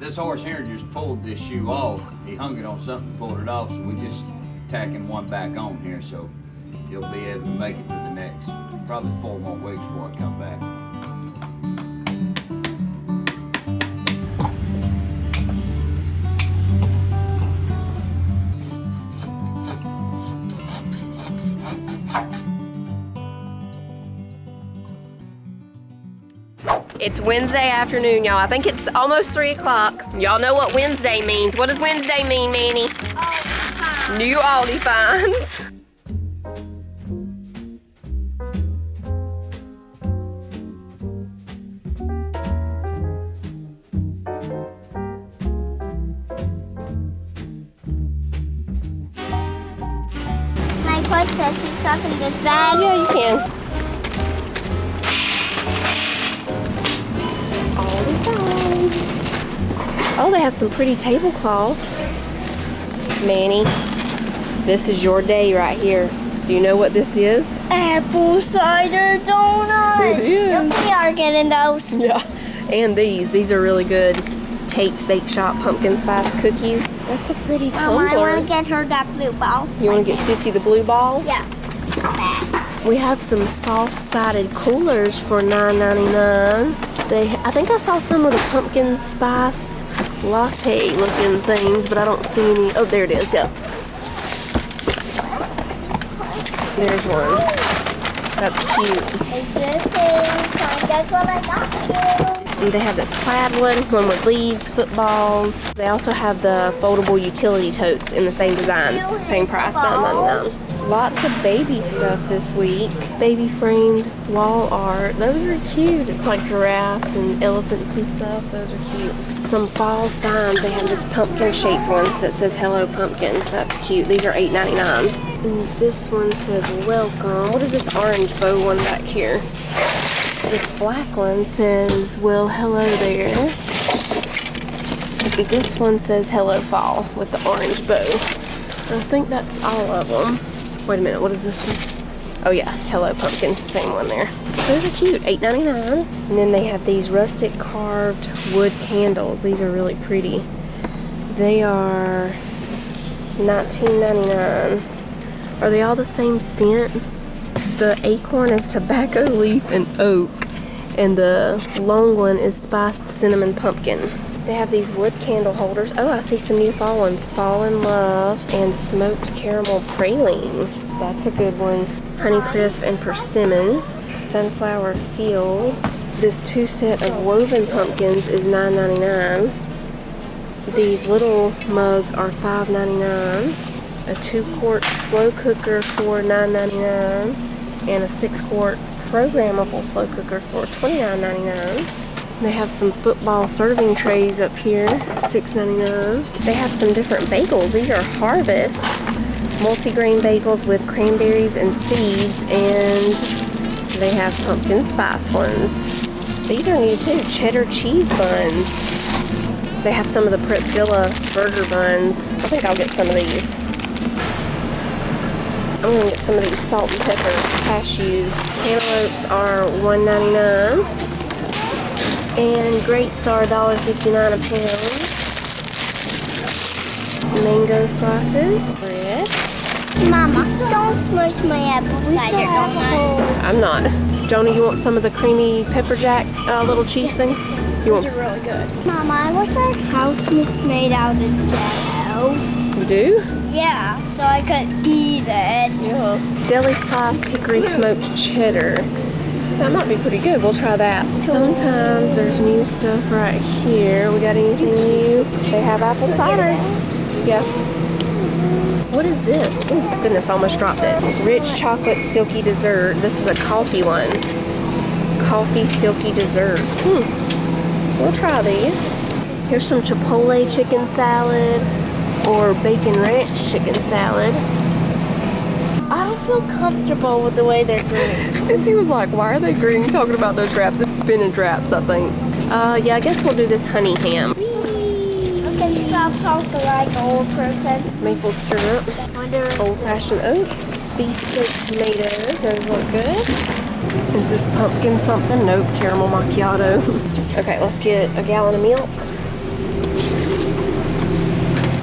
this horse here just pulled this shoe off. He hung it on something, pulled it off, so we just tacking one back on here, so he'll be able to make it for the next probably 4 more weeks before I come back. It's Wednesday afternoon, y'all. I think it's almost 3 o'clock. Y'all know what Wednesday means. What does Wednesday mean, Manny? Aldi. New Aldi finds. Can I put Sissy stuff in this bag? Yeah, you can. Oh, they have some pretty tablecloths. Manny, this is your day right here. Do you know what this is? Apple cider donuts. It is. Yep, we are getting those. Yeah. And these are really good. Tate's Bake Shop pumpkin spice cookies. That's a pretty tumbler. I want to get her that blue ball. You want to get Sissy the blue ball? Yeah. We have some soft-sided coolers for $9.99. I think I saw some of the pumpkin spice latte looking things, but I don't see any. Oh, there it is, yep. There's one. That's cute. Hey, Sissy, guess what I got you? And they have this plaid one with leaves, footballs. They also have the foldable utility totes in the same designs, same price, $9.99. Lots of baby stuff this week. Baby framed wall art. Those are cute. It's like giraffes and elephants and stuff. Those are cute. Some fall signs. They have this pumpkin shaped one that says Hello Pumpkin. That's cute. These are $8.99. And this one says welcome. What is this orange bow one back here? This black one says, well, hello there. This one says hello fall with the orange bow. I think that's all of them. Wait a minute, what is this one? Oh yeah, Hello Pumpkin, same one there. Those are cute, $8.99. And then they have these rustic carved wood candles. These are really pretty. They are $19.99. Are they all the same scent? The acorn is tobacco leaf and oak, and the long one is spiced cinnamon pumpkin. They have these wood candle holders. Oh, I see some new fall ones. Fall in Love and smoked caramel praline. That's a good one. Honey Crisp and persimmon. Sunflower Fields. This 2 set of woven pumpkins is $9.99. These little mugs are $5.99. A 2-quart slow cooker for $9.99. And a 6-quart programmable slow cooker for $29.99. They have some football serving trays up here, $6.99. They have some different bagels. These are Harvest multigrain bagels with cranberries and seeds, and they have pumpkin spice ones. These are new too, cheddar cheese buns. They have some of the Pretzilla burger buns. I think I'll get some of these. I'm gonna get some of these salt and pepper cashews. Cantaloupes are $1.99. And grapes are $1.59 a pound. Mango slices. Bread. Mama, don't smush my apple cider donuts. I'm not. Joni, you want some of the creamy pepper jack little cheese things? Those are really good. Mama, I wish our house was made out of Jello. You do? Yeah, so I could eat it. Yeah. Deli sliced hickory smoked cheddar. That might be pretty good. We'll try that. Sometimes there's new stuff right here. We got anything new? They have apple cider. Yeah. What is this? Oh, goodness, I almost dropped it. Rich chocolate silky dessert. This is a coffee one. Coffee silky dessert. We'll try these. Here's some chipotle chicken salad or bacon ranch chicken salad. I don't feel comfortable with the way they're green. Sissy was like, why are they green? Talking about those wraps. It's spinach wraps, I think. Yeah, I guess we'll do this honey ham. I can stop talking like an old person. Maple syrup. Old-fashioned oats. Beef steak tomatoes. Those look good. Is this pumpkin something? Nope, caramel macchiato. Okay, let's get a gallon of milk.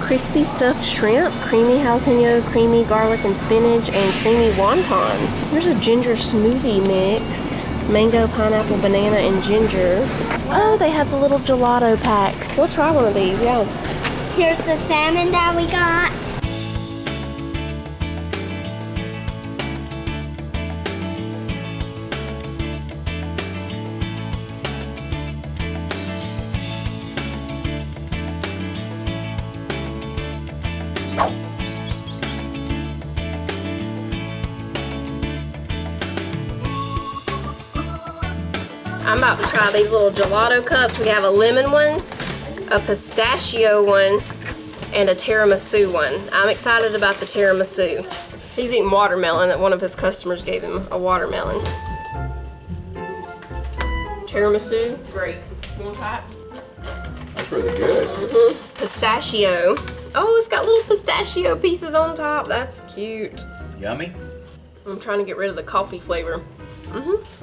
crispy stuffed shrimp, creamy jalapeno, creamy garlic and spinach, and creamy wonton. There's a ginger smoothie mix. Mango, pineapple, banana, and ginger. Oh, they have the little gelato packs. We'll try one of these, yeah. Here's the salmon that we got. I'm about to try these little gelato cups. We have a lemon one, a pistachio one, and a tiramisu one. I'm excited about the tiramisu. He's eating watermelon, that one of his customers gave him a watermelon. Tiramisu, great. You want to try it? That's really good. Pistachio. Oh, it's got little pistachio pieces on top. That's cute. Yummy. I'm trying to get rid of the coffee flavor.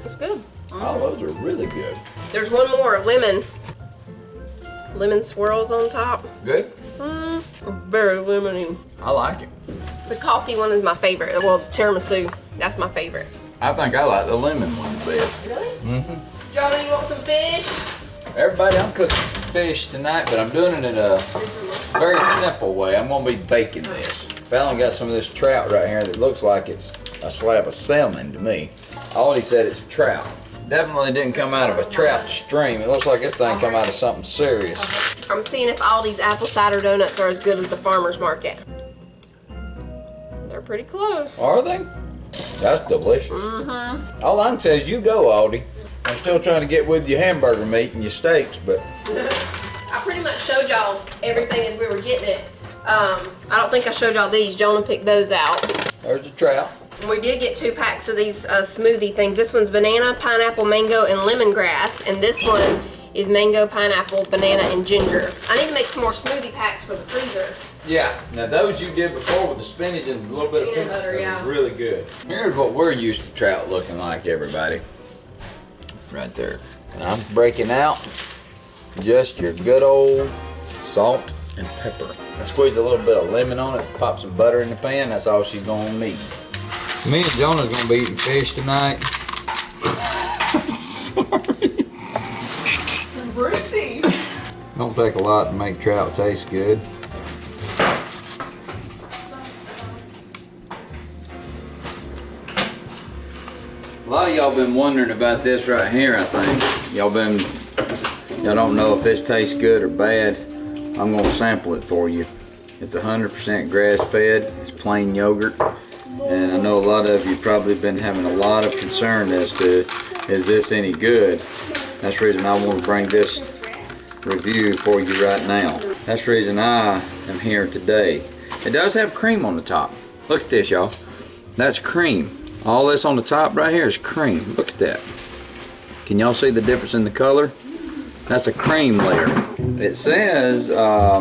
It's good. Oh, those are really good. There's one more, lemon. Lemon swirls on top. Good? Very lemony. I like it. The coffee one is my favorite. Well, tiramisu, that's my favorite. I think I like the lemon one best. Really? Jonah, you want some fish? Everybody, I'm cooking some fish tonight, but I'm doing it in a very simple way. I'm gonna be baking this. Fallon got some of this trout right here that looks like it's a slab of salmon to me. Aldi said it's trout. Definitely didn't come out of a trout stream. It looks like this thing come out of something serious. I'm seeing if Aldi's apple cider donuts are as good as the farmer's market. They're pretty close. Are they? That's delicious. All I can say is you go, Aldi. I'm still trying to get with your hamburger meat and your steaks, but I pretty much showed y'all everything as we were getting it. I don't think I showed y'all these. Jonah picked those out. there's the trout. And we did get 2 packs of these smoothie things. This one's banana, pineapple, mango, and lemongrass. And this one is mango, pineapple, banana, and ginger. I need to make some more smoothie packs for the freezer. Yeah, now those you did before with the spinach and a little bit of Peanut butter, that yeah. was really good. Here's what we're used to trout looking like, everybody. Right there. And I'm breaking out just your good old salt and pepper. I squeeze a little bit of lemon on it, pop some butter in the pan, that's all she's gonna need. Me and Jonah's gonna be eating fish tonight. Sorry. Brucey. Don't take a lot to make trout taste good. A lot of y'all been wondering about this right here, I think. Y'all don't know if this tastes good or bad. I'm gonna sample it for you. It's 100% grass-fed, it's plain yogurt. And I know a lot of you probably been having a lot of concern as to, is this any good? That's the reason I want to bring this review for you right now. That's the reason I am here today. It does have cream on the top. Look at this, y'all. That's cream. All this on the top right here is cream. Look at that. Can y'all see the difference in the color? That's a cream layer. It says a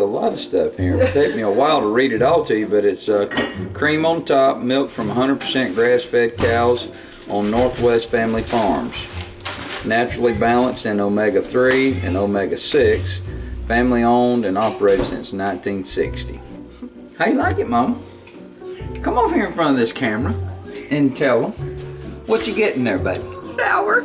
lot of stuff here. It'll take me a while to read it all to you, but it's cream on top, milk from 100% grass-fed cows on Northwest Family Farms. Naturally balanced in omega-3 and omega-6. Family owned and operated since 1960. How you like it, Mama? Come over here in front of this camera and tell them what you getting there, baby. Sour.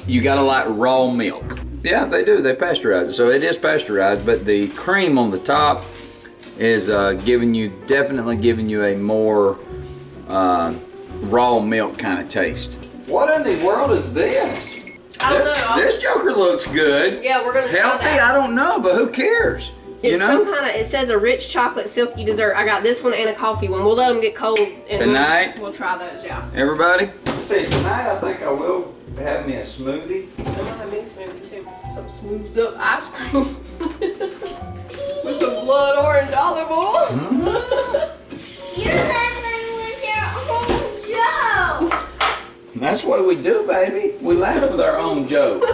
You gotta like raw milk. Yeah, they do. They pasteurize it, so it is pasteurized. But the cream on the top is definitely giving you a more raw milk kind of taste. What in the world is this? I don't know. This joker looks good. Yeah, we're gonna try Healthy? that. I don't know, but who cares? It's You know? some kind of, it says a rich chocolate silky dessert. I got this one and a coffee one. We'll let them get cold. And Tonight? We'll try those, yeah. Everybody? See, tonight I think I will have me a smoothie. I'm gonna have me a smoothie too. Some smoothed up ice cream. With some blood orange olive oil. You're laughing with your own joke. That's what we do, baby. We laugh with our own jokes.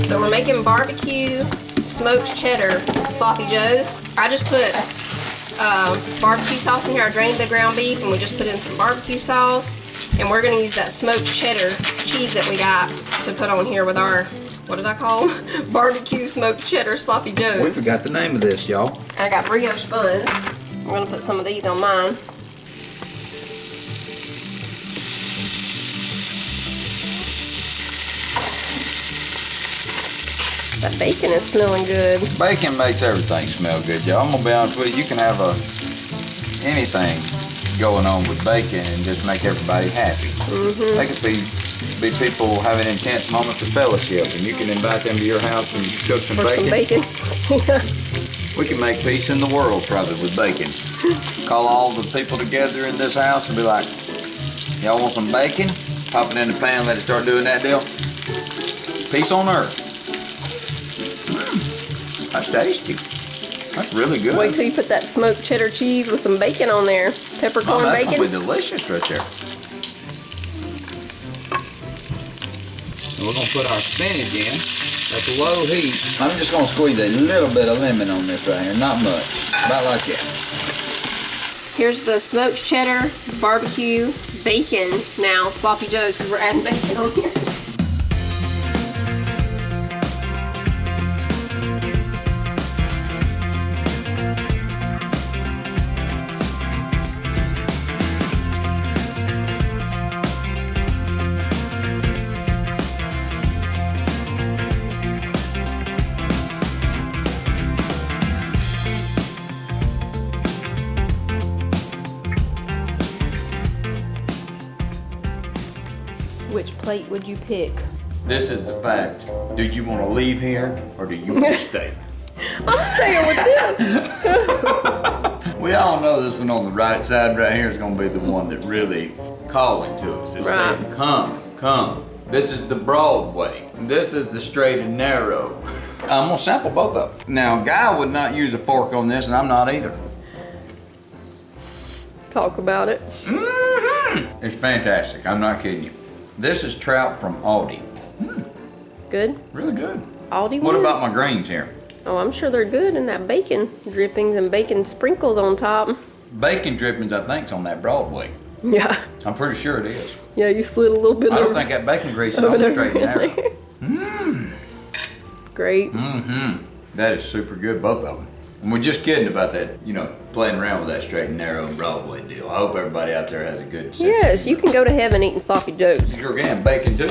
So we're making barbecue smoked cheddar sloppy joes. I just put barbecue sauce in here. I drained the ground beef and we just put in some barbecue sauce. And we're gonna use that smoked cheddar cheese that we got to put on here with our, what did I call them? BBQ Smoked Cheddar Sloppy Joes. We forgot the name of this, y'all. And I got brioche buns. We're gonna put some of these on mine. That bacon is smelling good. Bacon makes everything smell good, y'all. I'm gonna be honest with you. You can have anything going on with bacon and just make everybody happy. They could be people having intense moments of fellowship, and you can invite them to your house and cook some bacon. We can make peace in the world probably with bacon. Call all the people together in this house and be like, y'all want some bacon? Pop it in the pan, let it start doing that deal. Peace on earth. That's tasty. That's really good. Wait till you put that smoked cheddar cheese with some bacon on there. Peppercorn that's bacon. That's gonna be delicious right there. And we're gonna put our spinach in at the low heat. I'm just gonna squeeze a little bit of lemon on this right here, not much, about like that. Here's the smoked cheddar, barbecue, bacon now, sloppy joes, because we're adding bacon on here. Which plate would you pick? This is the fact. Do you want to leave here or do you want to stay? I'm staying with this. We all know this one on the right side right here is going to be the one that really calling to us. It's saying, come, come. This is the broad way. This is the straight and narrow. I'm going to sample both of them. Now, Guy would not use a fork on this, and I'm not either. Talk about it. It's fantastic. I'm not kidding you. This is trout from Aldi. Good? Really good. Aldi What one? about my greens here? Oh, I'm sure they're good, and that bacon drippings and bacon sprinkles on top. Bacon drippings, I think, is on that Broadway. Yeah. I'm pretty sure it is. Yeah, you slid a little bit I don't over. think that bacon grease is on the straight and narrow. Great. That is super good, both of them. And we're just kidding about that, you know, playing around with that straight and narrow and Broadway deal. I hope everybody out there has a good sense. Yes, you can go to heaven eating sloppy joes. You're getting bacon too.